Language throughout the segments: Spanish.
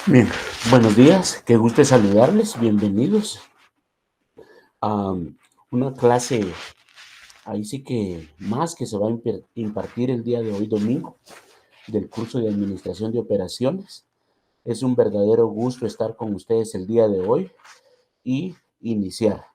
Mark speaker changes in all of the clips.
Speaker 1: Bien, buenos días, qué gusto saludarles, bienvenidos a una clase, ahí sí que más que se va a impartir el día de hoy, domingo, del curso de Administración de Operaciones. Es un verdadero gusto estar con ustedes el día de hoy y iniciar,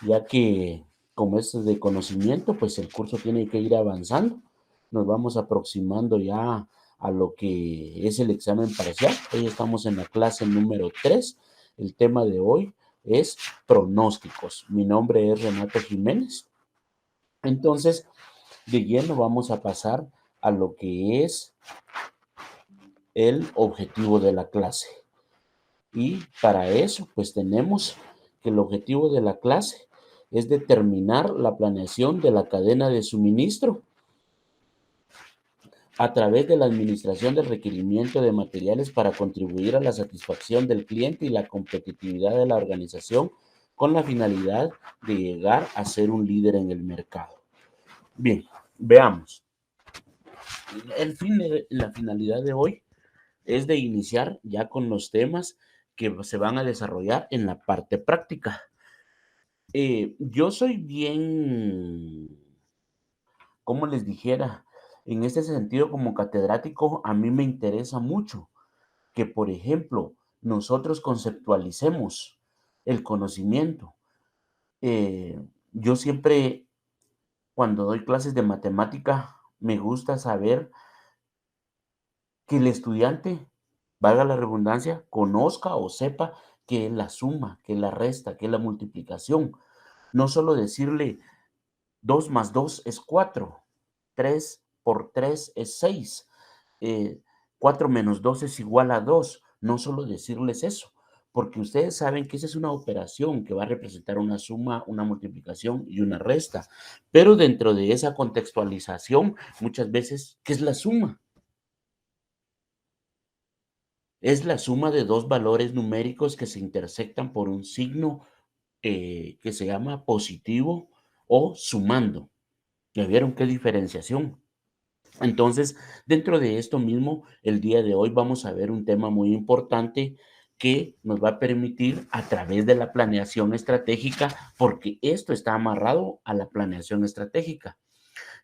Speaker 1: ya que como es de conocimiento, pues el curso tiene que ir avanzando. Nos vamos aproximando ya a lo que es el examen parcial. Hoy estamos en la clase número 3. El tema de hoy es pronósticos. Mi nombre es Renato Jiménez. Entonces, de lleno vamos a pasar a lo que es el objetivo de la clase. Y para eso, pues tenemos que el objetivo de la clase es determinar la planeación de la cadena de suministro a través de la administración del requerimiento de materiales para contribuir a la satisfacción del cliente y la competitividad de la organización con la finalidad de llegar a ser un líder en el mercado. Bien, veamos. La finalidad de hoy es de iniciar ya con los temas que se van a desarrollar en la parte práctica. Yo soy bien, como les dijera, en este sentido como catedrático, a mí me interesa mucho que, por ejemplo, nosotros conceptualicemos el conocimiento. Yo siempre, cuando doy clases de matemática, me gusta saber que el estudiante, valga la redundancia, conozca o sepa qué es la suma, qué es la resta, qué es la multiplicación. No solo decirle 2 más 2 es 4, 3 por 3 es 6, 4 menos 2 es igual a 2. No solo decirles eso, porque ustedes saben que esa es una operación que va a representar una suma, una multiplicación y una resta. Pero dentro de esa contextualización, muchas veces, ¿qué es la suma? Es la suma de dos valores numéricos que se intersectan por un signo que se llama positivo o sumando. ¿Ya vieron qué diferenciación? Entonces, dentro de esto mismo, el día de hoy vamos a ver un tema muy importante que nos va a permitir a través de la planeación estratégica, porque esto está amarrado a la planeación estratégica.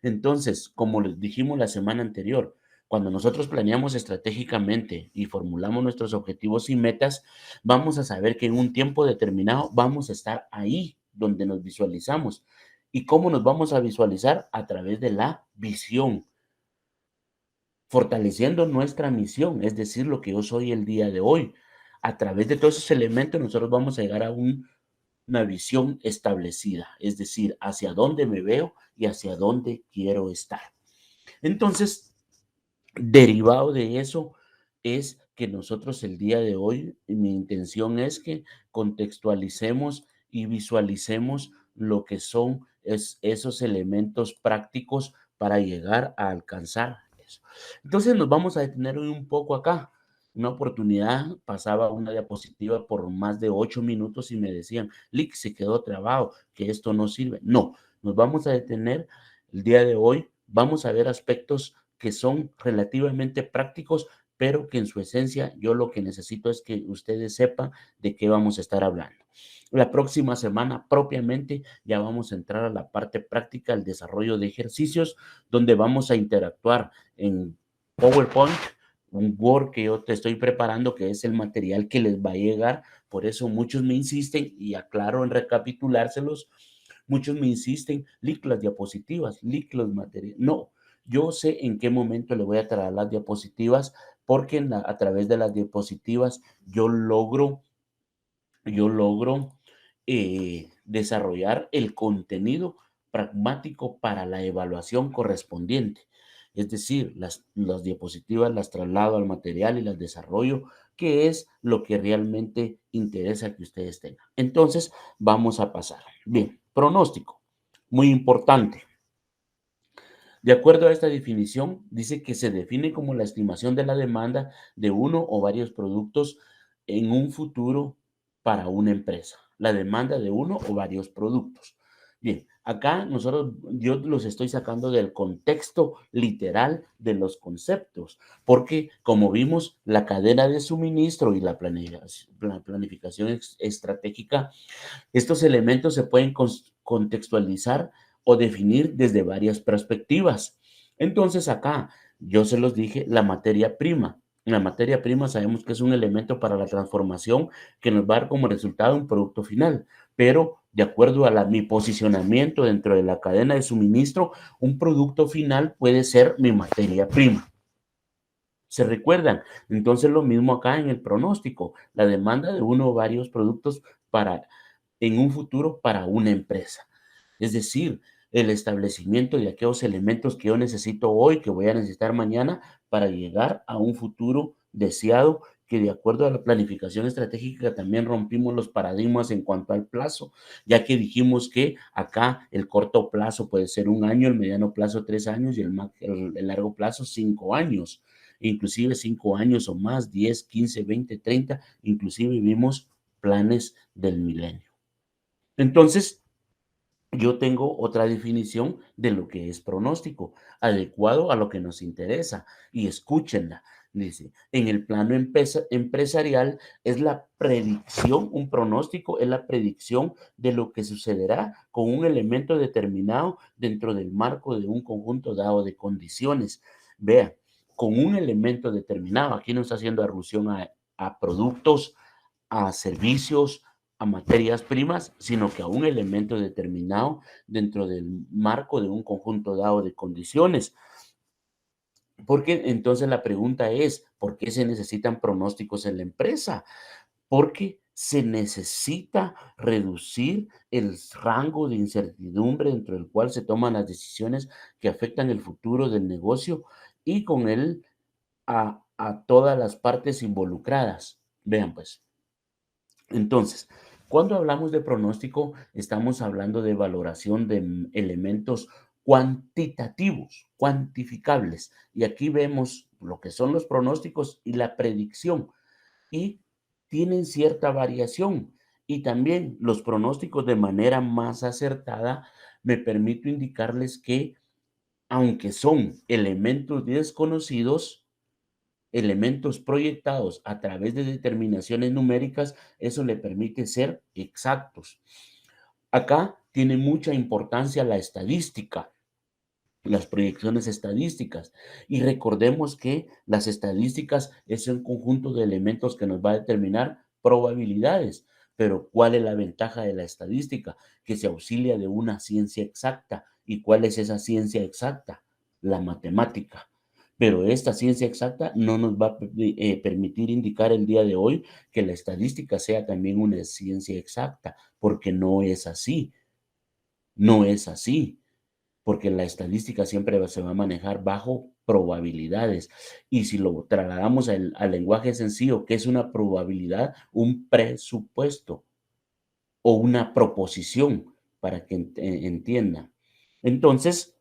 Speaker 1: Entonces, como les dijimos la semana anterior, cuando nosotros planeamos estratégicamente y formulamos nuestros objetivos y metas, vamos a saber que en un tiempo determinado vamos a estar ahí donde nos visualizamos. ¿Y cómo nos vamos a visualizar? A través de la visión, fortaleciendo nuestra misión, es decir, lo que yo soy el día de hoy. A través de todos esos elementos nosotros vamos a llegar a una visión establecida, es decir, hacia dónde me veo y hacia dónde quiero estar. Entonces, derivado de eso es que nosotros el día de hoy, mi intención es que contextualicemos y visualicemos lo que son esos elementos prácticos para llegar a alcanzar eso. Entonces nos vamos a detener hoy un poco acá. Una oportunidad pasaba una diapositiva por más de 8 minutos y me decían, Lick, se quedó trabado, que esto no sirve. No, nos vamos a detener el día de hoy. Vamos a ver aspectos que son relativamente prácticos, pero que en su esencia yo lo que necesito es que ustedes sepan de qué vamos a estar hablando. La próxima semana propiamente ya vamos a entrar a la parte práctica, el desarrollo de ejercicios, donde vamos a interactuar en PowerPoint, un Word que yo te estoy preparando, que es el material que les va a llegar. Por eso muchos me insisten, y aclaro en recapitulárselos, muchos me insisten, lic las diapositivas, lic los materiales. No, yo sé en qué momento le voy a traer las diapositivas, porque a través de las diapositivas yo logro desarrollar el contenido pragmático para la evaluación correspondiente. Es decir, las diapositivas las traslado al material y las desarrollo, que es lo que realmente interesa que ustedes tengan. Entonces, vamos a pasar. Bien, pronóstico, muy importante. De acuerdo a esta definición, dice que se define como la estimación de la demanda de uno o varios productos en un futuro para una empresa. La demanda de uno o varios productos. Bien, Acá yo los estoy sacando del contexto literal de los conceptos, porque como vimos, la cadena de suministro y la planificación estratégica, estos elementos se pueden contextualizar o definir desde varias perspectivas. Entonces acá, yo se los dije, la materia prima. La materia prima sabemos que es un elemento para la transformación que nos va a dar como resultado un producto final, pero de acuerdo a mi posicionamiento dentro de la cadena de suministro, un producto final puede ser mi materia prima. ¿Se recuerdan? Entonces lo mismo acá en el pronóstico, la demanda de uno o varios productos para en un futuro para una empresa. Es decir, el establecimiento de aquellos elementos que yo necesito hoy, que voy a necesitar mañana para llegar a un futuro deseado, que de acuerdo a la planificación estratégica también rompimos los paradigmas en cuanto al plazo, ya que dijimos que acá el corto plazo puede ser 1 año, el mediano plazo 3 años y el largo plazo 5 años, inclusive 5 años o más, 10, 15, 20, 30, inclusive vimos planes del milenio. Entonces, yo tengo otra definición de lo que es pronóstico, adecuado a lo que nos interesa. Y escúchenla. Dice, en el plano empresarial es la predicción, un pronóstico es la predicción de lo que sucederá con un elemento determinado dentro del marco de un conjunto dado de condiciones. Vea, con un elemento determinado, aquí no está haciendo alusión a productos, a servicios, a materias primas, sino que a un elemento determinado dentro del marco de un conjunto dado de condiciones. Porque entonces la pregunta es, ¿por qué se necesitan pronósticos en la empresa? Porque se necesita reducir el rango de incertidumbre dentro del cual se toman las decisiones que afectan el futuro del negocio y con él a todas las partes involucradas. Vean pues. Entonces, cuando hablamos de pronóstico, estamos hablando de valoración de elementos cuantitativos, cuantificables. Y aquí vemos lo que son los pronósticos y la predicción. Y tienen cierta variación. Y también los pronósticos de manera más acertada, me permito indicarles que, aunque son elementos desconocidos, elementos proyectados a través de determinaciones numéricas, eso le permite ser exactos. Acá tiene mucha importancia la estadística, las proyecciones estadísticas. Y recordemos que las estadísticas es un conjunto de elementos que nos va a determinar probabilidades. Pero ¿cuál es la ventaja de la estadística? Que se auxilia de una ciencia exacta. ¿Y cuál es esa ciencia exacta? La matemática. Pero esta ciencia exacta no nos va a permitir indicar el día de hoy que la estadística sea también una ciencia exacta, porque no es así. No es así, porque la estadística siempre se va a manejar bajo probabilidades. Y si lo trasladamos al lenguaje sencillo, ¿qué es una probabilidad? Un presupuesto o una proposición, para que entiendan. Entonces,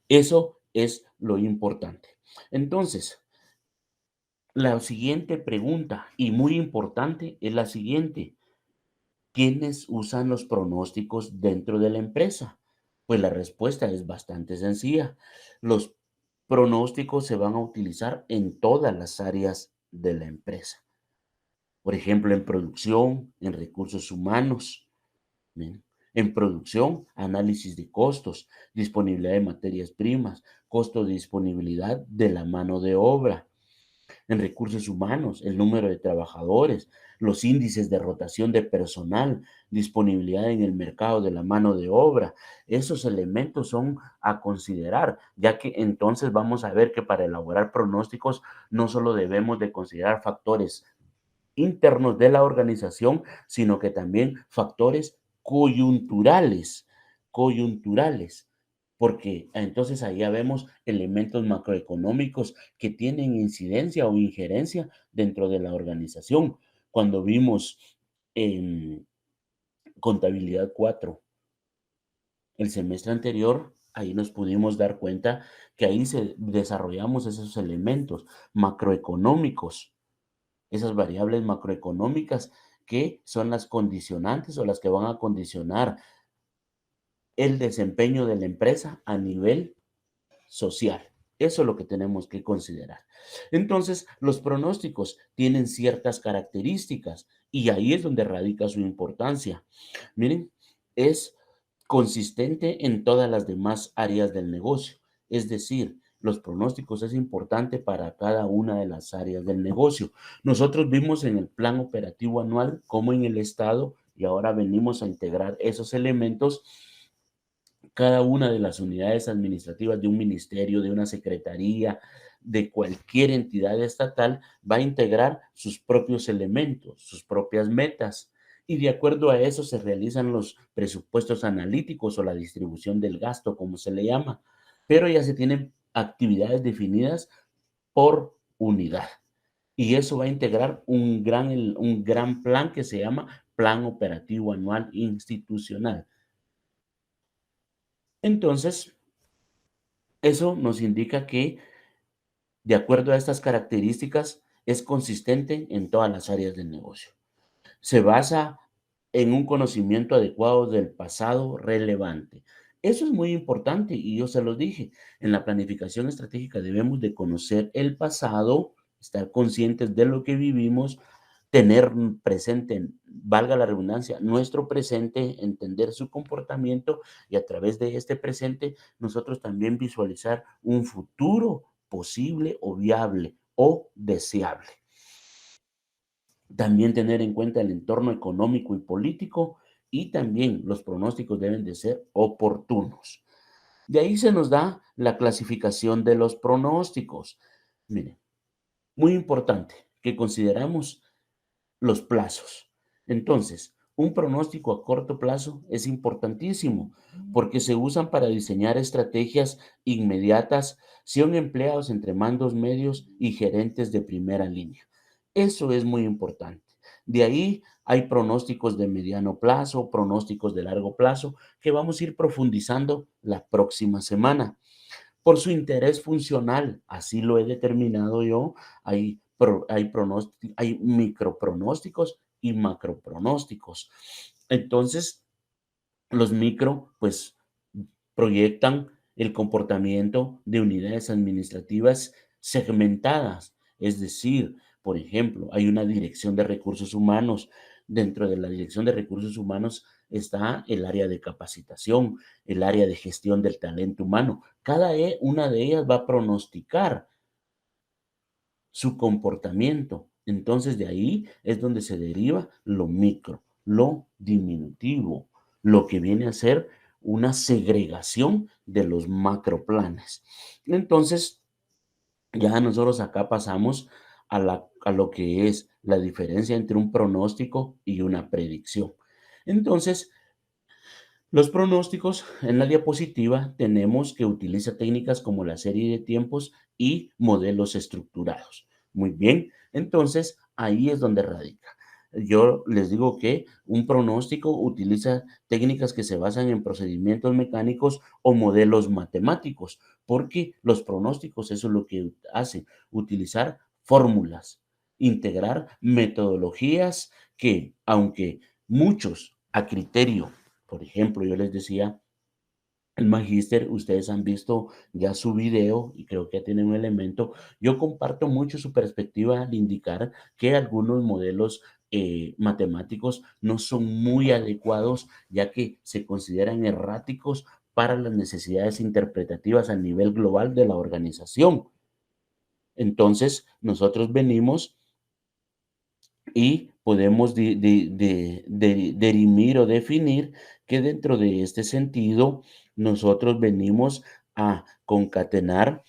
Speaker 1: eso es lo importante. Entonces, la siguiente pregunta, y muy importante, es la siguiente. ¿Quiénes usan los pronósticos dentro de la empresa? Pues la respuesta es bastante sencilla. Los pronósticos se van a utilizar en todas las áreas de la empresa. Por ejemplo, en producción, en recursos humanos. Bien. En producción, análisis de costos, disponibilidad de materias primas, costo de disponibilidad de la mano de obra. En recursos humanos, el número de trabajadores, los índices de rotación de personal, disponibilidad en el mercado de la mano de obra. Esos elementos son a considerar, ya que entonces vamos a ver que para elaborar pronósticos no solo debemos de considerar factores internos de la organización, sino que también factores coyunturales, coyunturales, porque entonces ahí ya vemos elementos macroeconómicos que tienen incidencia o injerencia dentro de la organización. Cuando vimos en contabilidad 4 el semestre anterior, ahí nos pudimos dar cuenta que ahí desarrollamos esos elementos macroeconómicos, esas variables macroeconómicas que son las condicionantes o las que van a condicionar el desempeño de la empresa a nivel social. Eso es lo que tenemos que considerar. Entonces, los pronósticos tienen ciertas características y ahí es donde radica su importancia. Miren, es consistente en todas las demás áreas del negocio. Es decir, los pronósticos es importante para cada una de las áreas del negocio. Nosotros vimos en el plan operativo anual cómo en el estado, y ahora venimos a integrar esos elementos, cada una de las unidades administrativas de un ministerio, de una secretaría, de cualquier entidad estatal, va a integrar sus propios elementos, sus propias metas. Y de acuerdo a eso se realizan los presupuestos analíticos o la distribución del gasto, como se le llama. Pero ya se tienen actividades definidas por unidad. Y eso va a integrar un gran plan que se llama Plan Operativo Anual Institucional. Entonces, eso nos indica que, de acuerdo a estas características, es consistente en todas las áreas del negocio. Se basa en un conocimiento adecuado del pasado relevante. Eso es muy importante y yo se los dije. En la planificación estratégica debemos de conocer el pasado, estar conscientes de lo que vivimos, tener presente, valga la redundancia, nuestro presente, entender su comportamiento y a través de este presente nosotros también visualizar un futuro posible o viable o deseable. También tener en cuenta el entorno económico y político y también los pronósticos deben de ser oportunos. De ahí se nos da la clasificación de los pronósticos. Miren, muy importante que consideramos los plazos. Entonces, un pronóstico a corto plazo es importantísimo porque se usan para diseñar estrategias inmediatas, son empleados entre mandos medios y gerentes de primera línea. Eso es muy importante. De ahí hay pronósticos de mediano plazo, pronósticos de largo plazo, que vamos a ir profundizando la próxima semana. Por su interés funcional, así lo he determinado yo, hay micropronósticos y macropronósticos. Entonces, los micro, pues, proyectan el comportamiento de unidades administrativas segmentadas. Es decir, por ejemplo, hay una dirección de recursos humanos. Dentro de la dirección de recursos humanos está el área de capacitación, el área de gestión del talento humano. Cada una de ellas va a pronosticar su comportamiento. Entonces de ahí es donde se deriva lo micro, lo diminutivo, lo que viene a ser una segregación de los macroplanes. Entonces, ya nosotros acá pasamos a lo que es la diferencia entre un pronóstico y una predicción. Entonces, los pronósticos, en la diapositiva tenemos que utiliza técnicas como la serie de tiempos y modelos estructurados. Muy bien, entonces ahí es donde radica. Yo les digo que un pronóstico utiliza técnicas que se basan en procedimientos mecánicos o modelos matemáticos, porque los pronósticos eso es lo que hacen, utilizar fórmulas, integrar metodologías que, aunque muchos a criterio, por ejemplo, yo les decía, el magíster, ustedes han visto ya su video y creo que tienen un elemento. Yo comparto mucho su perspectiva al indicar que algunos modelos matemáticos no son muy adecuados, ya que se consideran erráticos para las necesidades interpretativas a nivel global de la organización. Entonces, nosotros venimos y podemos derimir o definir que dentro de este sentido nosotros venimos a concatenar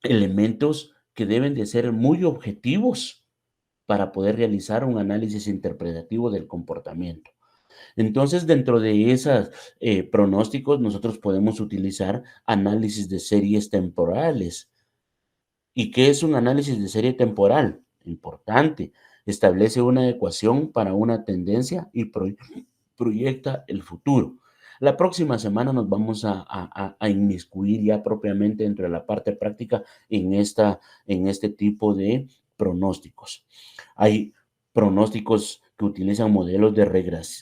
Speaker 1: elementos que deben de ser muy objetivos para poder realizar un análisis interpretativo del comportamiento. Entonces, dentro de esos pronósticos, nosotros podemos utilizar análisis de series temporales. ¿Y qué es un análisis de serie temporal? Importante. Establece una ecuación para una tendencia y proyecta el futuro. La próxima semana nos vamos a inmiscuir ya propiamente dentro de la parte práctica en este tipo de pronósticos. Hay pronósticos que utilizan modelos de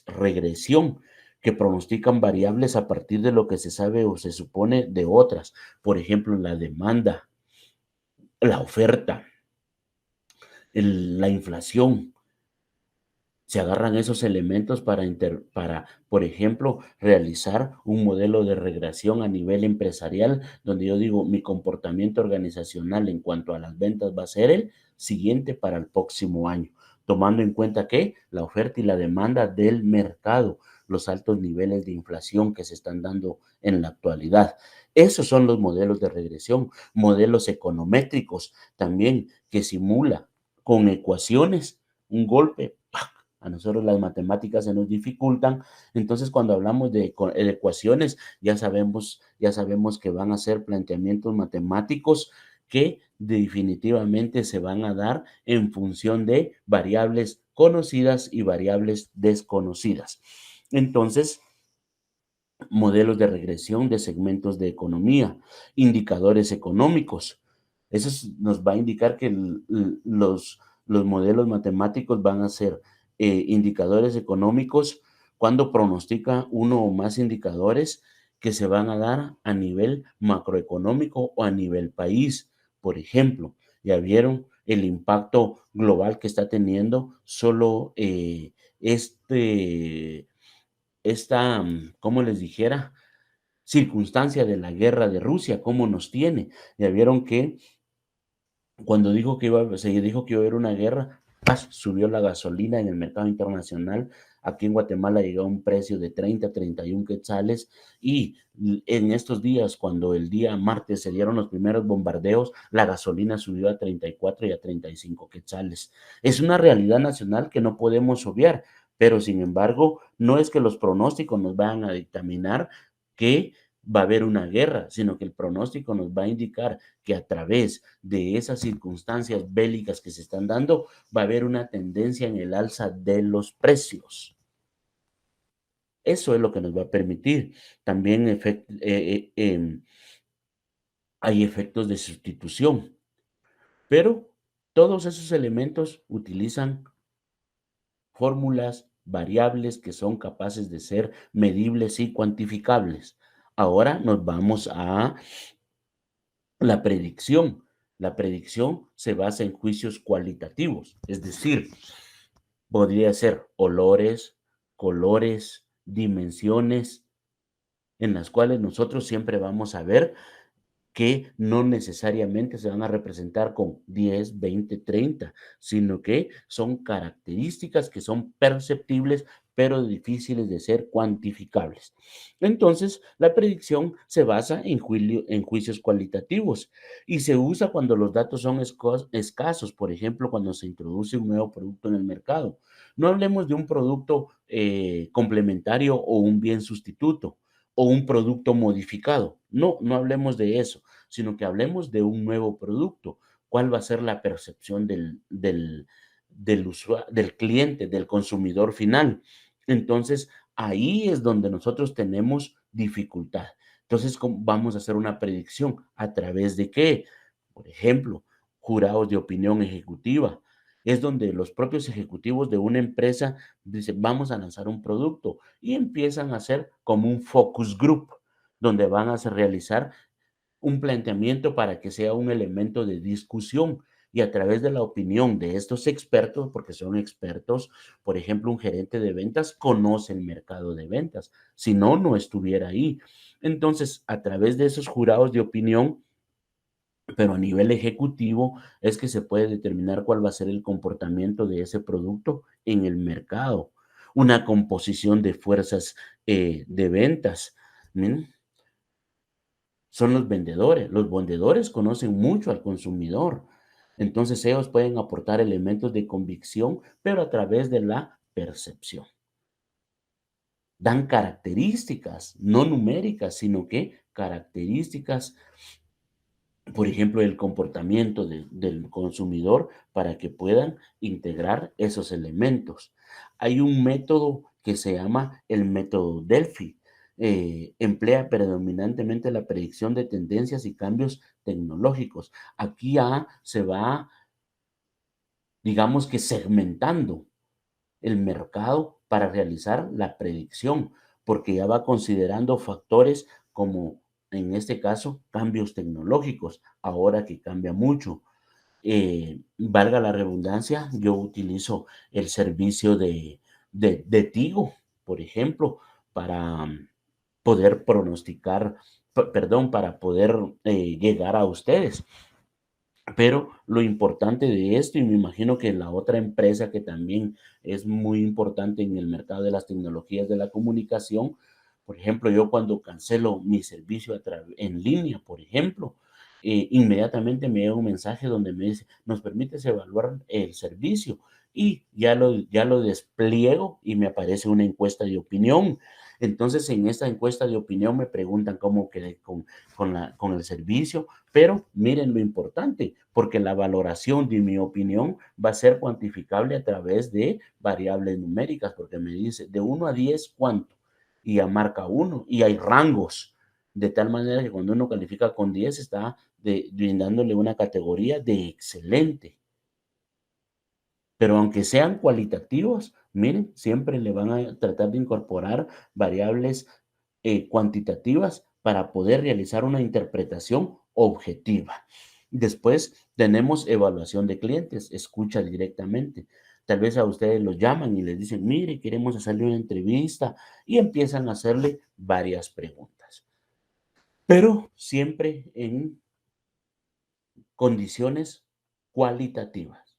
Speaker 1: regresión, que pronostican variables a partir de lo que se sabe o se supone de otras. Por ejemplo, la demanda, la oferta, la inflación. Se agarran esos elementos para, por ejemplo, realizar un modelo de regresión a nivel empresarial, donde yo digo, mi comportamiento organizacional en cuanto a las ventas va a ser el siguiente para el próximo año, tomando en cuenta que la oferta y la demanda del mercado, los altos niveles de inflación que se están dando en la actualidad. Esos son los modelos de regresión, modelos econométricos también que simula con ecuaciones un golpe. A nosotros las matemáticas se nos dificultan, entonces cuando hablamos de ecuaciones ya sabemos que van a ser planteamientos matemáticos que definitivamente se van a dar en función de variables conocidas y variables desconocidas. Entonces, modelos de regresión de segmentos de economía, indicadores económicos. Nos va a indicar que los modelos matemáticos van a ser indicadores económicos cuando pronostica uno o más indicadores que se van a dar a nivel macroeconómico o a nivel país. Por ejemplo, ya vieron el impacto global que está teniendo solo ¿cómo les dijera? Circunstancia de la guerra de Rusia, cómo nos tiene. Ya vieron que cuando se dijo que iba a haber una guerra, ¡paz! Subió la gasolina en el mercado internacional. Aquí en Guatemala llegó a un precio de 30, 31 quetzales y en estos días, cuando el día martes se dieron los primeros bombardeos, la gasolina subió a 34 y a 35 quetzales. Es una realidad nacional que no podemos obviar, pero sin embargo, no es que los pronósticos nos vayan a dictaminar que va a haber una guerra, sino que el pronóstico nos va a indicar que a través de esas circunstancias bélicas que se están dando, va a haber una tendencia en el alza de los precios. Eso es lo que nos va a permitir. También hay efectos de sustitución, pero todos esos elementos utilizan fórmulas, variables que son capaces de ser medibles y cuantificables. Ahora nos vamos a la predicción. La predicción se basa en juicios cualitativos, es decir, podría ser olores, colores, dimensiones, en las cuales nosotros siempre vamos a ver que no necesariamente se van a representar con 10, 20, 30, sino que son características que son perceptibles, pero difíciles de ser cuantificables. Entonces, la predicción se basa en juicios cualitativos y se usa cuando los datos son escasos, por ejemplo, cuando se introduce un nuevo producto en el mercado. No hablemos de un producto complementario o un bien sustituto o un producto modificado. No, no hablemos de eso, sino que hablemos de un nuevo producto. ¿Cuál va a ser la percepción del cliente, del consumidor final? Entonces, ahí es donde nosotros tenemos dificultad. Entonces, vamos a hacer una predicción. ¿A través de qué? Por ejemplo, jurados de opinión ejecutiva. Es donde los propios ejecutivos de una empresa dicen, vamos a lanzar un producto y empiezan a hacer como un focus group, donde van a realizar un planteamiento para que sea un elemento de discusión y a través de la opinión de estos expertos, porque son expertos, por ejemplo, un gerente de ventas conoce el mercado de ventas, si no, no estuviera ahí. Entonces, a través de esos jurados de opinión, pero a nivel ejecutivo, es que se puede determinar cuál va a ser el comportamiento de ese producto en el mercado. Una composición de fuerzas de ventas. ¿Mm? Son los vendedores. Los vendedores conocen mucho al consumidor. Entonces ellos pueden aportar elementos de convicción, pero a través de la percepción. Dan características, no numéricas, sino que características, por ejemplo, el comportamiento del consumidor para que puedan integrar esos elementos. Hay un método que se llama el método Delphi. Emplea predominantemente la predicción de tendencias y cambios tecnológicos. Aquí ya se va, digamos que segmentando el mercado para realizar la predicción. porque ya va considerando factores como, en este caso, cambios tecnológicos, ahora que cambia mucho. Valga la redundancia, yo utilizo el servicio de Tigo, por ejemplo, para poder pronosticar, perdón, para poder llegar a ustedes. Pero lo importante de esto, y me imagino que la otra empresa que también es muy importante en el mercado de las tecnologías de la comunicación, por ejemplo, yo cuando cancelo mi servicio en línea, por ejemplo, inmediatamente me llega un mensaje donde me dice, ¿nos permites evaluar el servicio? Y ya lo despliego y me aparece una encuesta de opinión. Entonces, en esta encuesta de opinión me preguntan cómo quedé con el servicio, pero miren lo importante, porque la valoración de mi opinión va a ser cuantificable a través de variables numéricas, porque me dice de 1 a 10 ¿cuánto? Y ya marca 1 y hay rangos, de tal manera que cuando uno califica con 10 está brindándole una categoría de excelente. Pero aunque sean cualitativos, miren, siempre le van a tratar de incorporar variables cuantitativas para poder realizar una interpretación objetiva. Después tenemos evaluación de clientes, escucha directamente. Tal vez a ustedes los llaman y les dicen, mire, queremos hacerle una entrevista y empiezan a hacerle varias preguntas, pero siempre en condiciones cualitativas.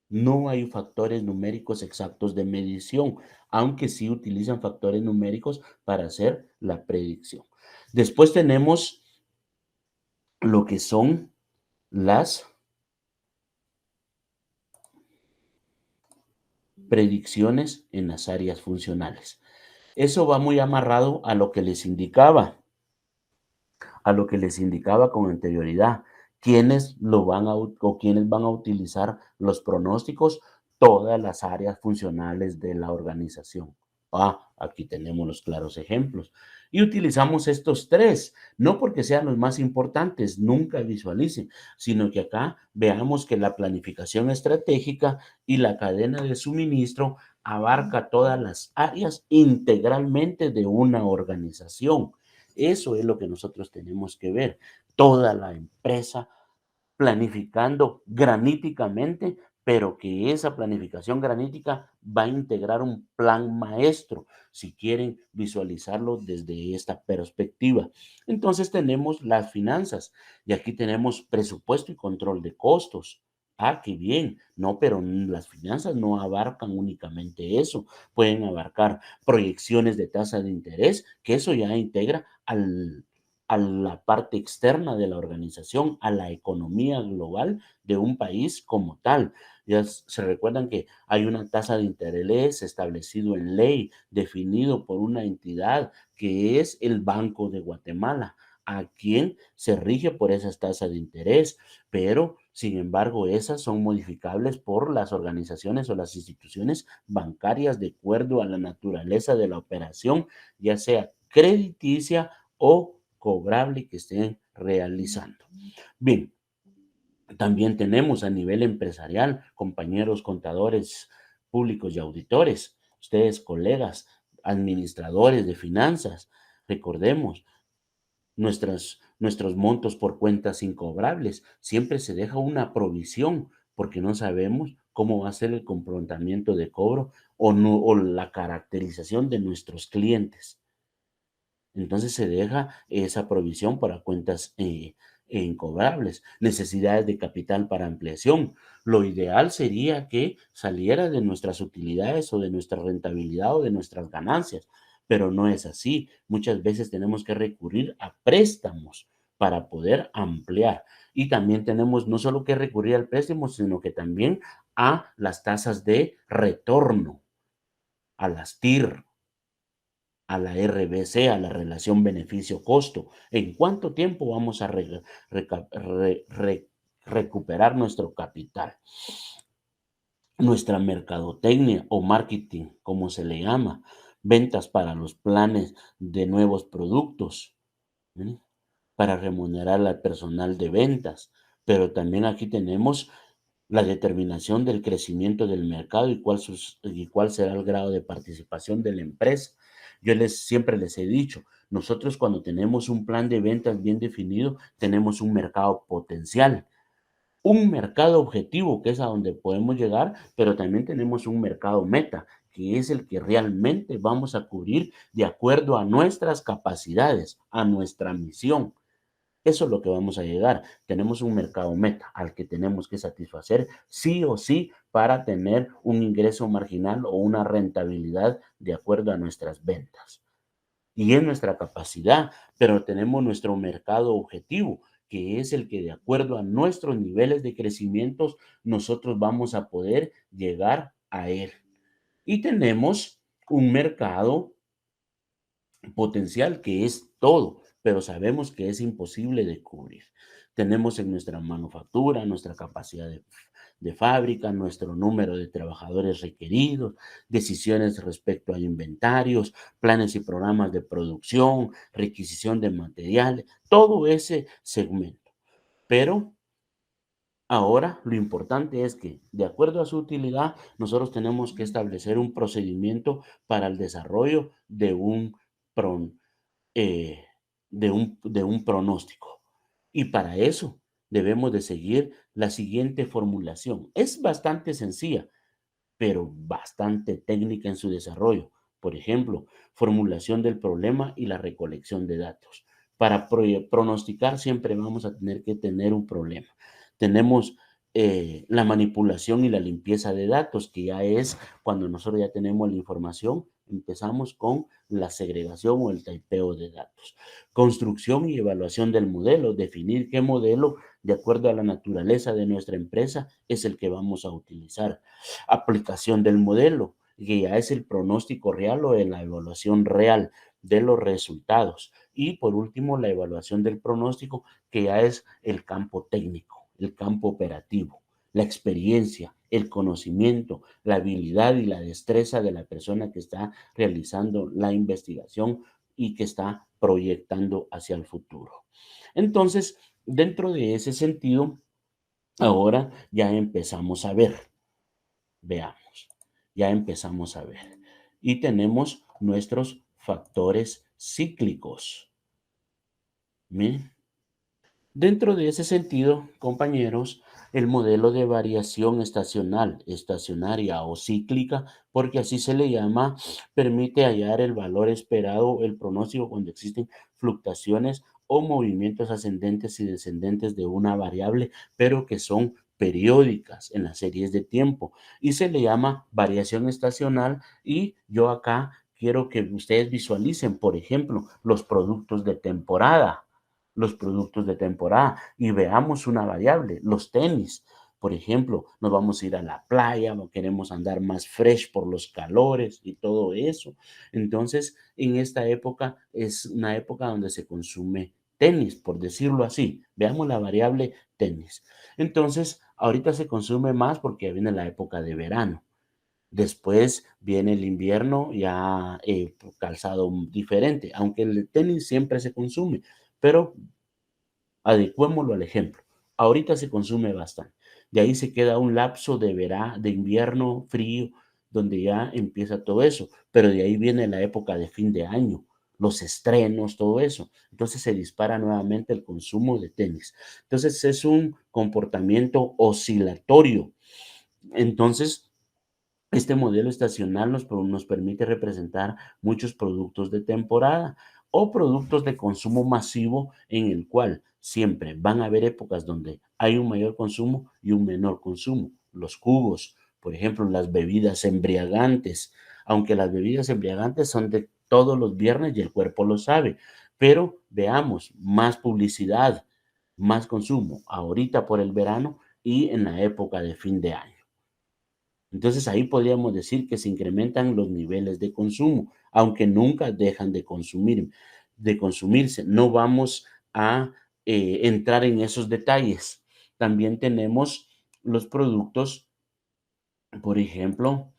Speaker 1: No hay factores numéricos exactos de medición, aunque sí utilizan factores numéricos para hacer la predicción. Después tenemos lo que son las predicciones en las áreas funcionales. Eso va muy amarrado a lo que les indicaba con anterioridad. ¿Quiénes lo van a o quiénes van a utilizar los pronósticos? Todas las áreas funcionales de la organización. Aquí tenemos los claros ejemplos. Y utilizamos estos tres, no porque sean los más importantes, nunca visualicen, sino que acá veamos que la planificación estratégica y la cadena de suministro abarca todas las áreas integralmente de una organización. Eso es lo que nosotros tenemos que ver. Toda la empresa planificando graníticamente, pero que esa planificación granítica va a integrar un plan maestro, si quieren visualizarlo desde esta perspectiva. Entonces tenemos las finanzas y aquí tenemos presupuesto y control de costos. Qué bien. No, pero las finanzas no abarcan únicamente eso. Pueden abarcar proyecciones de tasa de interés, que eso ya integra a la parte externa de la organización, a la economía global de un país como tal. Ya se recuerdan que hay una tasa de interés establecido en ley, definido por una entidad que es el Banco de Guatemala, a quien se rige por esas tasas de interés, pero sin embargo esas son modificables por las organizaciones o las instituciones bancarias de acuerdo a la naturaleza de la operación, ya sea crediticia o cobrable que estén realizando. Bien, también tenemos a nivel empresarial, compañeros contadores públicos y auditores, ustedes colegas, administradores de finanzas, recordemos, nuestros montos por cuentas incobrables, siempre se deja una provisión porque no sabemos cómo va a ser el comportamiento de cobro o, no, o la caracterización de nuestros clientes. Entonces se deja esa provisión para cuentas incobrables, necesidades de capital para ampliación. Lo ideal sería que saliera de nuestras utilidades o de nuestra rentabilidad o de nuestras ganancias, pero no es así. Muchas veces tenemos que recurrir a préstamos para poder ampliar. Y también tenemos no solo que recurrir al préstamo, sino que también a las tasas de retorno, a las TIR, a la RBC, a la relación beneficio-costo. ¿En cuánto tiempo vamos a recuperar nuestro capital? Nuestra mercadotecnia o marketing, como se le llama, ventas para los planes de nuevos productos, ¿sí? Para remunerar al personal de ventas. Pero también aquí tenemos la determinación del crecimiento del mercado y cuál será el grado de participación de la empresa. Siempre les he dicho, nosotros cuando tenemos un plan de ventas bien definido, tenemos un mercado potencial, un mercado objetivo, que es a donde podemos llegar, pero también tenemos un mercado meta, que es el que realmente vamos a cubrir de acuerdo a nuestras capacidades, a nuestra misión. Eso es lo que vamos a llegar. Tenemos un mercado meta al que tenemos que satisfacer sí o sí para tener un ingreso marginal o una rentabilidad de acuerdo a nuestras ventas. Y es nuestra capacidad, pero tenemos nuestro mercado objetivo, que es el que de acuerdo a nuestros niveles de crecimientos nosotros vamos a poder llegar a él. Y tenemos un mercado potencial que es todo, pero sabemos que es imposible de cubrir. Tenemos en nuestra manufactura, nuestra capacidad de fábrica, nuestro número de trabajadores requeridos, decisiones respecto a inventarios, planes y programas de producción, requisición de materiales, todo ese segmento. Pero ahora lo importante es que, de acuerdo a su utilidad, nosotros tenemos que establecer un procedimiento para el desarrollo de un, pro- eh, de un pronóstico. Y para eso debemos de seguir la siguiente formulación. Es bastante sencilla, pero bastante técnica en su desarrollo. Por ejemplo, formulación del problema y la recolección de datos. Para pronosticar siempre vamos a tener que tener un problema. Tenemos la manipulación y la limpieza de datos, que ya es cuando nosotros ya tenemos la información, empezamos con la segregación o el typeo de datos. Construcción y evaluación del modelo, definir qué modelo, de acuerdo a la naturaleza de nuestra empresa, es el que vamos a utilizar. Aplicación del modelo, que ya es el pronóstico real o de la evaluación real de los resultados. Y por último, la evaluación del pronóstico, que ya es el campo técnico, el campo operativo, la experiencia, el conocimiento, la habilidad y la destreza de la persona que está realizando la investigación y que está proyectando hacia el futuro. Entonces, dentro de ese sentido, ahora ya empezamos a ver. Veamos, ya empezamos a ver. Y tenemos nuestros factores cíclicos. Miren, dentro de ese sentido, compañeros, el modelo de variación estacional, estacionaria o cíclica, porque así se le llama, permite hallar el valor esperado, el pronóstico cuando existen fluctuaciones o movimientos ascendentes y descendentes de una variable, pero que son periódicas en las series de tiempo. Y se le llama variación estacional y yo acá quiero que ustedes visualicen, por ejemplo, los productos de temporada y veamos una variable, los tenis. Por ejemplo, nos vamos a ir a la playa o queremos andar más fresh por los calores y todo eso. Entonces, en esta época es una época donde se consume tenis, por decirlo así. Veamos la variable tenis. Entonces, ahorita se consume más porque viene la época de verano. Después viene el invierno, ya calzado diferente, aunque el tenis siempre se consume, pero adecuémoslo al ejemplo. Ahorita se consume bastante. De ahí se queda un lapso de invierno frío, donde ya empieza todo eso. Pero de ahí viene la época de fin de año, los estrenos, todo eso. Entonces se dispara nuevamente el consumo de tenis. Entonces es un comportamiento oscilatorio. Entonces, este modelo estacional nos permite representar muchos productos de temporada o productos de consumo masivo en el cual siempre van a haber épocas donde hay un mayor consumo y un menor consumo. Los jugos, por ejemplo, las bebidas embriagantes, aunque las bebidas embriagantes son de todos los viernes y el cuerpo lo sabe, pero veamos, más publicidad, más consumo ahorita por el verano y en la época de fin de año. Entonces ahí podríamos decir que se incrementan los niveles de consumo, aunque nunca dejan de consumirse. No vamos a entrar en esos detalles. También tenemos los productos, por ejemplo,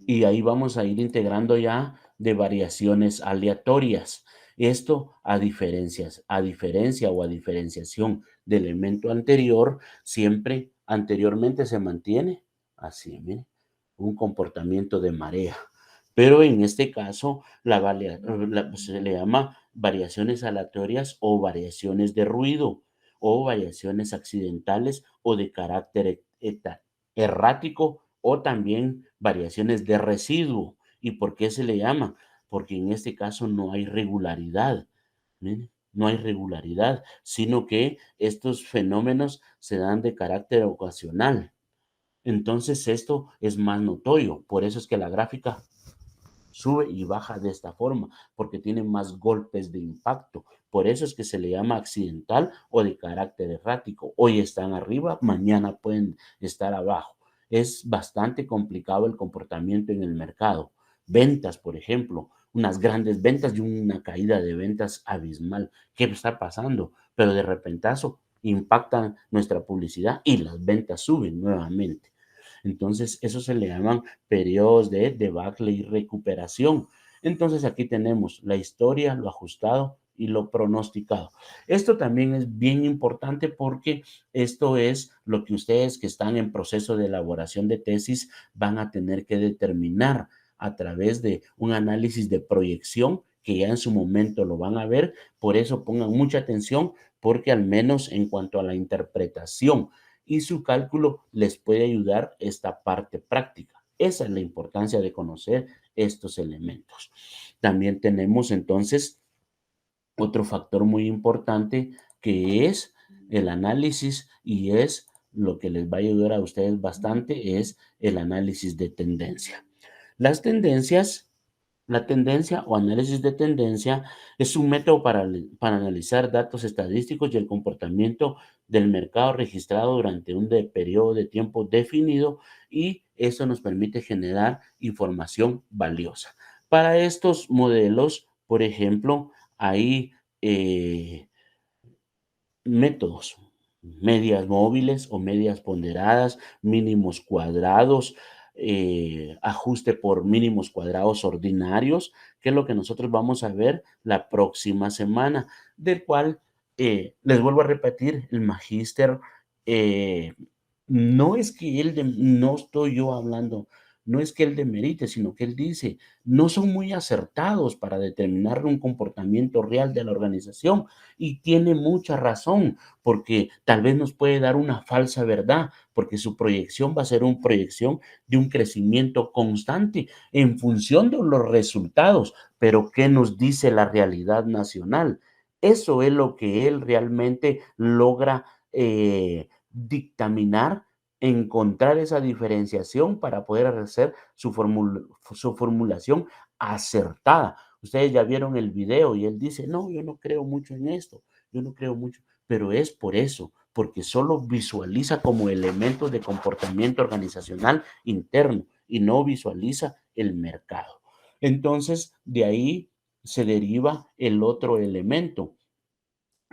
Speaker 1: y ahí vamos a ir integrando ya de variaciones aleatorias. Esto a diferencia o a diferenciación del elemento anterior, siempre Anteriormente se mantiene así, mire, un comportamiento de marea. Pero en este caso, se le llama variaciones aleatorias o variaciones de ruido o variaciones accidentales o de carácter errático o también variaciones de residuo. ¿Y por qué se le llama? Porque en este caso no hay regularidad. Mire, no hay regularidad, sino que estos fenómenos se dan de carácter ocasional. Entonces esto es más notorio. Por eso es que la gráfica sube y baja de esta forma, porque tiene más golpes de impacto. Por eso es que se le llama accidental o de carácter errático. Hoy están arriba, mañana pueden estar abajo. Es bastante complicado el comportamiento en el mercado. Ventas, por ejemplo, unas grandes ventas y una caída de ventas abismal. ¿Qué está pasando? Pero de repentazo impactan nuestra publicidad y las ventas suben nuevamente. Entonces, eso se le llaman periodos de debacle y recuperación. Entonces, aquí tenemos la historia, lo ajustado y lo pronosticado. Esto también es bien importante porque esto es lo que ustedes que están en proceso de elaboración de tesis van a tener que determinar a través de un análisis de proyección que ya en su momento lo van a ver. Por eso pongan mucha atención porque al menos en cuanto a la interpretación y su cálculo les puede ayudar esta parte práctica. Esa es la importancia de conocer estos elementos. También tenemos entonces otro factor muy importante que es el análisis y es lo que les va a ayudar a ustedes bastante es el análisis de tendencia. Las tendencias la tendencia o análisis de tendencia es un método para analizar datos estadísticos y el comportamiento del mercado registrado durante un periodo de tiempo definido y eso nos permite generar información valiosa. Para estos modelos, por ejemplo, hay eh, métodos, medias móviles o medias ponderadas, mínimos cuadrados, ajuste por mínimos cuadrados ordinarios, que es lo que nosotros vamos a ver la próxima semana, del cual les vuelvo a repetir, el magíster eh, no es que no estoy yo hablando, no es que él demerite, sino que él dice, no son muy acertados para determinar un comportamiento real de la organización y tiene mucha razón, porque tal vez nos puede dar una falsa verdad, porque su proyección va a ser una proyección de un crecimiento constante en función de los resultados, pero ¿qué nos dice la realidad nacional? Eso es lo que él realmente logra dictaminar, encontrar esa diferenciación para poder hacer su formulación acertada. Ustedes ya vieron el video y él dice, no, yo no creo mucho en esto, yo no creo mucho, pero es por eso, porque solo visualiza como elementos de comportamiento organizacional interno y no visualiza el mercado. Entonces, de ahí se deriva el otro elemento,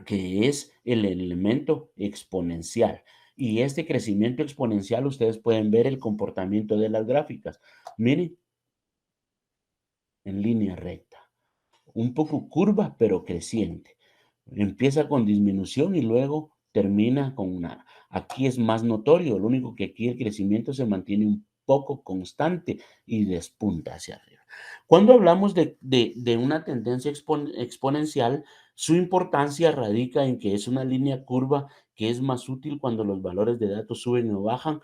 Speaker 1: que es el elemento exponencial. Y este crecimiento exponencial, ustedes pueden ver el comportamiento de las gráficas. Miren, en línea recta un poco curva, pero creciente. Empieza con disminución y luego termina con una. Aquí es más notorio, lo único que aquí el crecimiento se mantiene un poco constante y despunta hacia arriba. Cuando hablamos de una tendencia exponencial, su importancia radica en que es una línea curva que es más útil cuando los valores de datos suben o bajan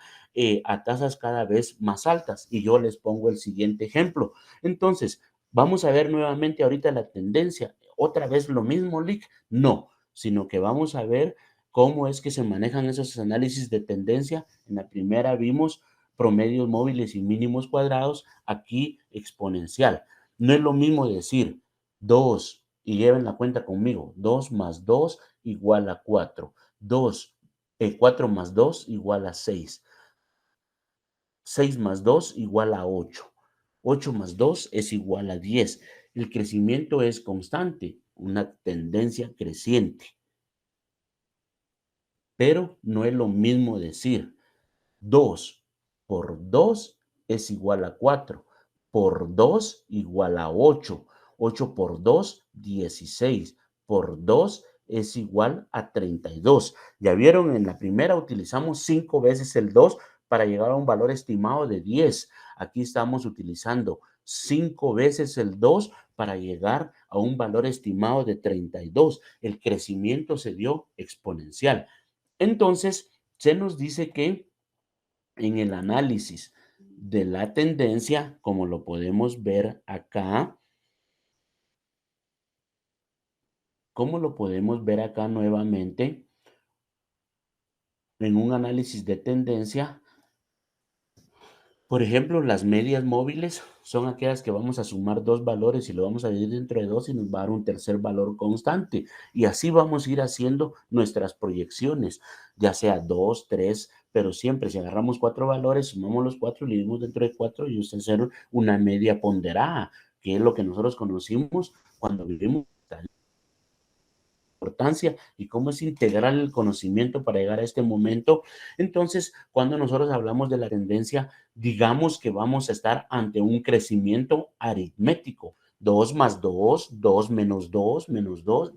Speaker 1: a tasas cada vez más altas. Y yo les pongo el siguiente ejemplo. Entonces, vamos a ver nuevamente ahorita la tendencia. ¿Otra vez lo mismo, Lick? No, sino que vamos a ver cómo es que se manejan esos análisis de tendencia. En la primera vimos promedios móviles y mínimos cuadrados, aquí exponencial. No es lo mismo decir 2, y lleven la cuenta conmigo, 2 más 2 igual a 4, 4 más 2 igual a 6, 6 más 2 igual a 8. 8 más 2 es igual a 10. El crecimiento es constante, una tendencia creciente, pero no es lo mismo decir 2 por 2 es igual a 4, por 2 igual a 8, 8 por 2, 16, por 2 es igual a 32. Ya vieron, en la primera utilizamos 5 veces el 2 para llegar a un valor estimado de 10. Aquí estamos utilizando 5 veces el 2 para llegar a un valor estimado de 32. El crecimiento se dio exponencial. Entonces, se nos dice que en el análisis de la tendencia, como lo podemos ver acá, nuevamente, en un análisis de tendencia, por ejemplo, las medias móviles son aquellas que vamos a sumar dos valores y lo vamos a dividir entre dos y nos va a dar un tercer valor constante. Y así vamos a ir haciendo nuestras proyecciones, ya sea dos, tres, pero siempre si agarramos cuatro valores, sumamos los cuatro y le dividimos dentro de cuatro y usted hacer una media ponderada, que es lo que nosotros conocimos cuando vivimos importancia y cómo es integrar el conocimiento para llegar a este momento. Entonces, cuando nosotros hablamos de la tendencia, digamos que vamos a estar ante un crecimiento aritmético. 2 más 2, 2 menos 2,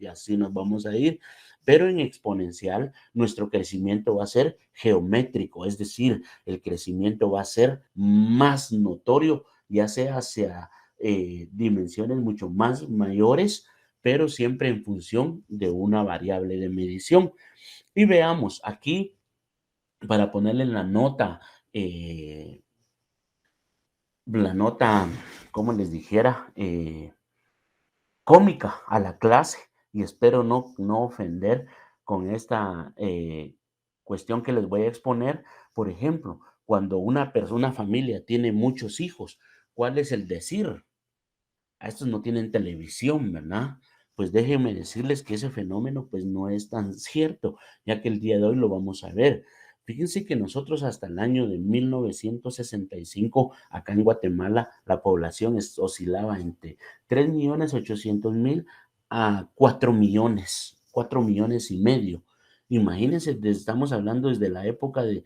Speaker 1: y así nos vamos a ir. Pero en exponencial, nuestro crecimiento va a ser geométrico, es decir, el crecimiento va a ser más notorio, ya sea hacia dimensiones mucho más mayores, pero siempre en función de una variable de medición. Y veamos aquí, para ponerle la nota, como les dijera, cómica a la clase, y espero no ofender con esta cuestión que les voy a exponer. Por ejemplo, cuando una persona, familia, tiene muchos hijos, ¿cuál es el decir? A estos no tienen televisión, ¿verdad? Pues déjenme decirles que ese fenómeno pues no es tan cierto, ya que el día de hoy lo vamos a ver. Fíjense que nosotros hasta el año de 1965, acá en Guatemala, la población oscilaba entre 3.800.000 a 4 millones, 4,5 millones. Imagínense, estamos hablando desde la época de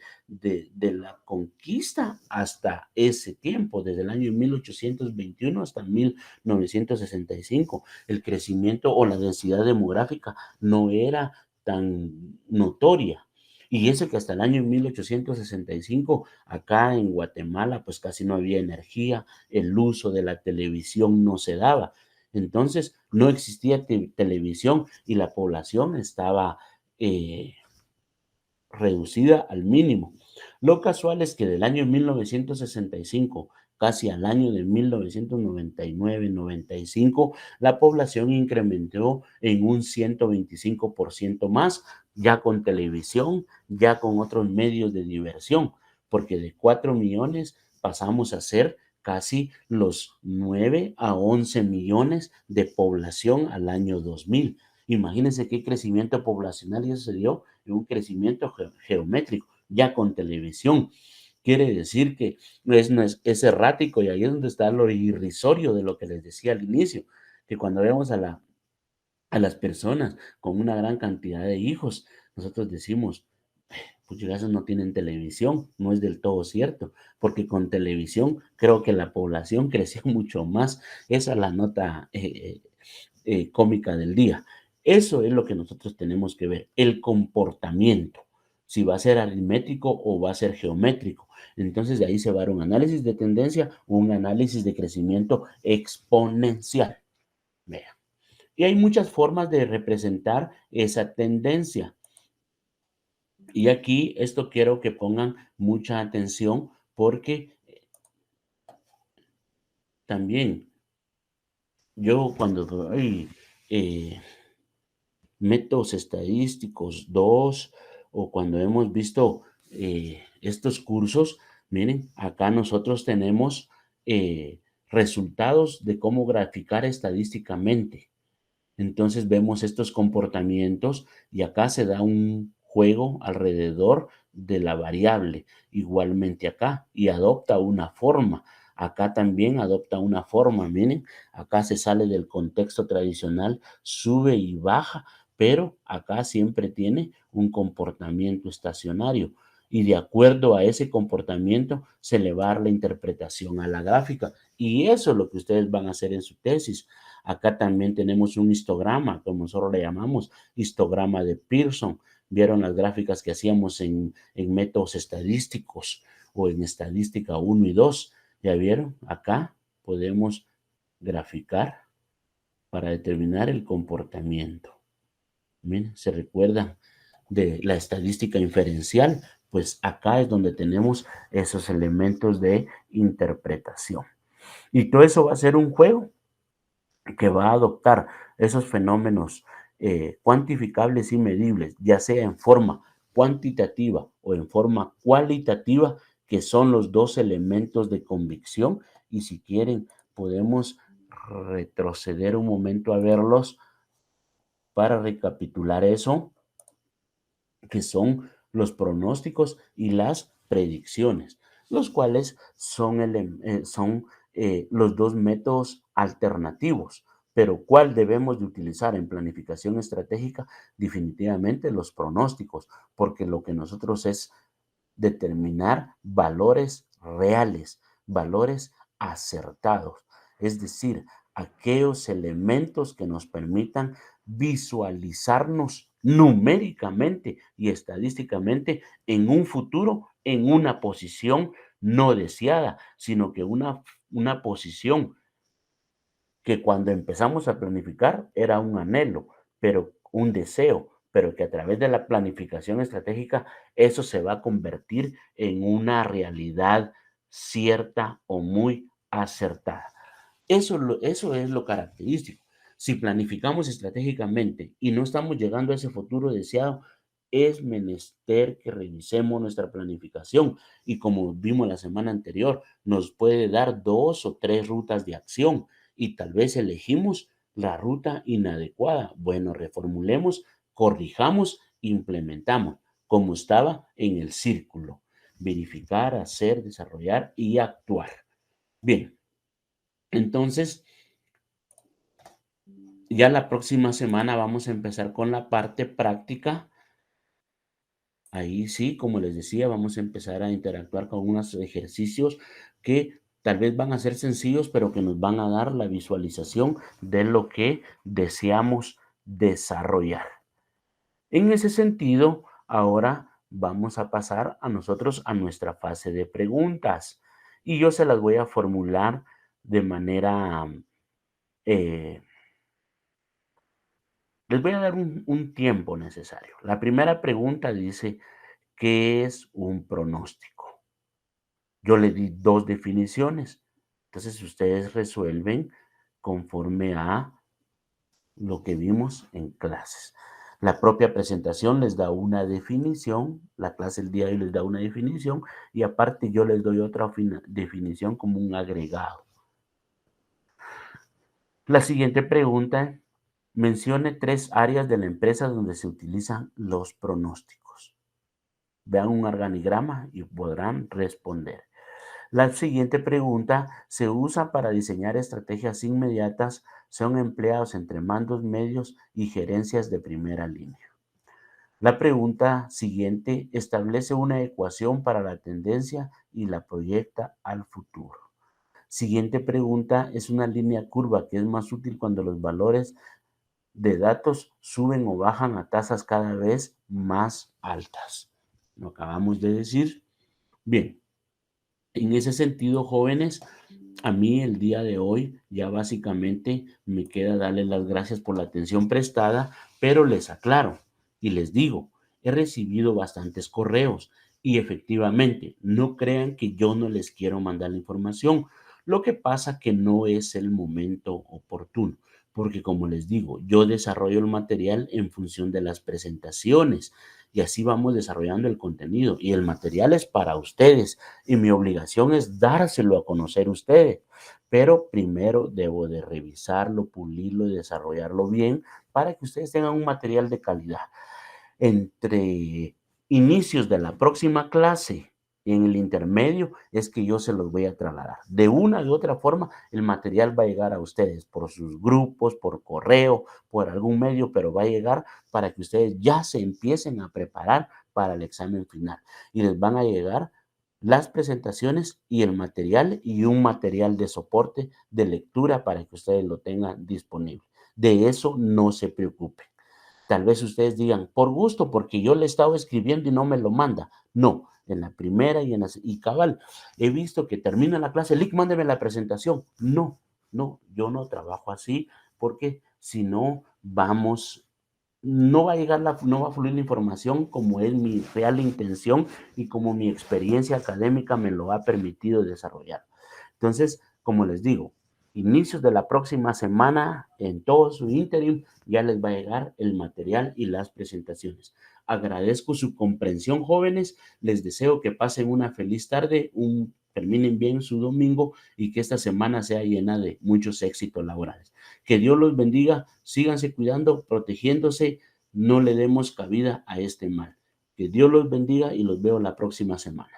Speaker 1: la conquista hasta ese tiempo, desde el año 1821 hasta 1965. El crecimiento o la densidad demográfica no era tan notoria. Y eso que hasta el año 1865, acá en Guatemala, pues casi no había energía, el uso de la televisión no se daba. Entonces, no existía televisión y la población estaba eh, reducida al mínimo. Lo casual es que del año 1965 casi al año de 1999-95, la población incrementó en un 125% más, ya con televisión, ya con otros medios de diversión, porque de 4 millones pasamos a ser casi los 9 a 11 millones de población al año 2000. Imagínense qué crecimiento poblacional, y eso se dio en un crecimiento geométrico, ya con televisión. Quiere decir que no es errático, y ahí es donde está lo irrisorio de lo que les decía al inicio, que cuando vemos a las personas con una gran cantidad de hijos, nosotros decimos, pues esos no tienen televisión. No es del todo cierto, porque con televisión creo que la población creció mucho más. Esa es la nota cómica del día. Eso es lo que nosotros tenemos que ver, el comportamiento, si va a ser aritmético o va a ser geométrico. Entonces de ahí se va a dar un análisis de tendencia o un análisis de crecimiento exponencial. Vea. Y hay muchas formas de representar esa tendencia. Y aquí esto quiero que pongan mucha atención, porque también yo cuando doy métodos estadísticos 2 o cuando hemos visto estos cursos, miren, acá nosotros tenemos resultados de cómo graficar estadísticamente. Entonces vemos estos comportamientos y acá se da un juego alrededor de la variable, igualmente acá, y adopta una forma. Acá también adopta una forma, miren, acá se sale del contexto tradicional, sube y baja, pero acá siempre tiene un comportamiento estacionario. Y de acuerdo a ese comportamiento se le va a dar la interpretación a la gráfica. Y eso es lo que ustedes van a hacer en su tesis. Acá también tenemos un histograma, como nosotros le llamamos, histograma de Pearson. Vieron las gráficas que hacíamos en métodos estadísticos o en estadística 1 y 2. ¿Ya vieron? Acá podemos graficar para determinar el comportamiento. Miren, ¿se recuerdan de la estadística inferencial? Pues acá es donde tenemos esos elementos de interpretación. Y todo eso va a ser un juego que va a adoptar esos fenómenos cuantificables y medibles, ya sea en forma cuantitativa o en forma cualitativa, que son los dos elementos de convicción. Y si quieren, podemos retroceder un momento a verlos para recapitular eso, que son los pronósticos y las predicciones, los cuales son los dos métodos alternativos. Pero ¿cuál debemos de utilizar en planificación estratégica? Definitivamente los pronósticos, porque lo que nosotros es determinar valores reales, valores acertados, es decir, aquellos elementos que nos permitan visualizarnos numéricamente y estadísticamente en un futuro, en una posición no deseada, sino que una posición que cuando empezamos a planificar era un anhelo, pero un deseo, pero que a través de la planificación estratégica eso se va a convertir en una realidad cierta o muy acertada. Eso es lo característico. Si planificamos estratégicamente y no estamos llegando a ese futuro deseado, es menester que revisemos nuestra planificación y como vimos la semana anterior, nos puede dar 2 o 3 rutas de acción y tal vez elegimos la ruta inadecuada. Bueno, reformulemos, corrijamos, implementamos, como estaba en el círculo. Verificar, hacer, desarrollar y actuar. Bien, entonces ya la próxima semana vamos a empezar con la parte práctica. Ahí sí, como les decía, vamos a empezar a interactuar con unos ejercicios que tal vez van a ser sencillos, pero que nos van a dar la visualización de lo que deseamos desarrollar. En ese sentido, ahora vamos a pasar a nosotros a nuestra fase de preguntas y yo se las voy a formular de manera, eh, les voy a dar un tiempo necesario. La primera pregunta dice, ¿qué es un pronóstico? Yo le di 2 definiciones. Entonces, ustedes resuelven conforme a lo que vimos en clases. La propia presentación les da una definición, la clase el día de hoy les da una definición y aparte yo les doy otra definición como un agregado. La siguiente pregunta, mencione 3 áreas de la empresa donde se utilizan los pronósticos. Vean un organigrama y podrán responder. La siguiente pregunta, se usa para diseñar estrategias inmediatas, son empleados entre mandos medios y gerencias de primera línea. La pregunta siguiente, establece una ecuación para la tendencia y la proyecta al futuro. Siguiente pregunta, es una línea curva que es más útil cuando los valores de datos suben o bajan a tasas cada vez más altas. Lo acabamos de decir. Bien, en ese sentido, jóvenes, a mí el día de hoy ya básicamente me queda darles las gracias por la atención prestada, pero les aclaro y les digo, he recibido bastantes correos y efectivamente no crean que yo no les quiero mandar la información. Lo que pasa que no es el momento oportuno, porque como les digo, yo desarrollo el material en función de las presentaciones y así vamos desarrollando el contenido y el material es para ustedes y mi obligación es dárselo a conocer a ustedes, pero primero debo de revisarlo, pulirlo y desarrollarlo bien para que ustedes tengan un material de calidad. Entre inicios de la próxima clase y en el intermedio es que yo se los voy a trasladar. De una u otra forma, el material va a llegar a ustedes por sus grupos, por correo, por algún medio, pero va a llegar para que ustedes ya se empiecen a preparar para el examen final. Y les van a llegar las presentaciones y el material y un material de soporte de lectura para que ustedes lo tengan disponible. De eso no se preocupe. Tal vez ustedes digan, por gusto, porque yo le he estado escribiendo y no me lo manda. No, en la primera y en la y cabal, he visto que termina la clase, Lick, mándeme la presentación. No, no, yo no trabajo así porque si no vamos, no va a llegar no va a fluir la información como es mi real intención y como mi experiencia académica me lo ha permitido desarrollar. Entonces, como les digo, inicios de la próxima semana, en todo su interim, ya les va a llegar el material y las presentaciones. Agradezco su comprensión, jóvenes. Les deseo que pasen una feliz tarde, terminen bien su domingo y que esta semana sea llena de muchos éxitos laborales. Que Dios los bendiga, síganse cuidando, protegiéndose, no le demos cabida a este mal. Que Dios los bendiga y los veo la próxima semana.